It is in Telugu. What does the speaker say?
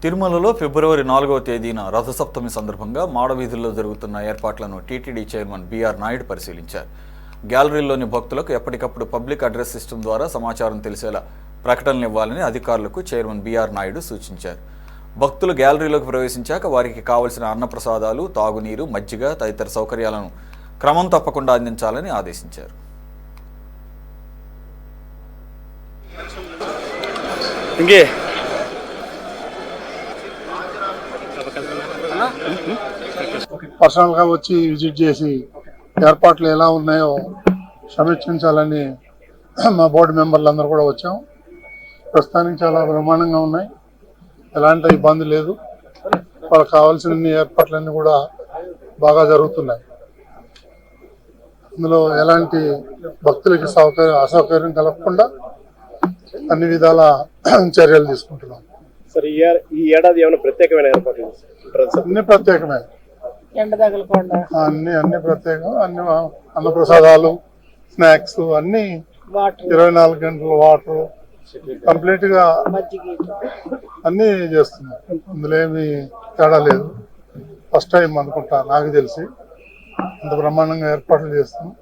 తిరుమలలో ఫిబ్రవరి 4వ తేదీన రథసప్తమి సందర్భంగా మాడవీధుల్లో జరుగుతున్న ఏర్పాట్లను టీటీడీ చైర్మన్ బీఆర్ నాయుడు పరిశీలించారు. గ్యాలరీలోని భక్తులకు ఎప్పటికప్పుడు పబ్లిక్ అడ్రస్ సిస్టమ్ ద్వారా సమాచారం తెలిసేలా ప్రకటనలు ఇవ్వాలని అధికారులకు చైర్మన్ బీఆర్ నాయుడు సూచించారు. భక్తులు గ్యాలరీలోకి ప్రవేశించాక వారికి కావలసిన అన్నప్రసాదాలు, తాగునీరు, మజ్జిగ తదితర సౌకర్యాలను క్రమం తప్పకుండా అందించాలని ఆదేశించారు. పర్సనల్ గా వచ్చి విజిట్ చేసి ఏర్పాట్లు ఎలా ఉన్నాయో సమీక్షించాలని మా బోర్డు మెంబర్లు అందరూ కూడా వచ్చాం. ప్రస్తుతానికి చాలా బ్రహ్మాండంగా ఉన్నాయి, ఎలాంటి ఇబ్బంది లేదు. వాళ్ళకి కావాల్సిన ఏర్పాట్లన్నీ కూడా బాగా జరుగుతున్నాయి. అందులో ఎలాంటి భక్తులకి అసౌకర్యం కలగకుండా అన్ని విధాల చర్యలు తీసుకుంటున్నాం. సార్, ఈ ఏడాది ఏమైనా ప్రత్యేకమైన ఏర్పాట్లు? అన్ని ప్రత్యేకమే, అన్ని ప్రత్యేకం. అన్ని అన్నప్రసాదాలు, స్నాక్స్, అన్ని 24 గంటల వాటర్ కంప్లీట్ గా అన్ని చేస్తున్నాం. ఇందులో ఏమి తేడా లేదు. ఫస్ట్ టైం అనుకుంటా నాకు తెలిసి అంత బ్రహ్మాండంగా ఏర్పాట్లు చేస్తున్నాం.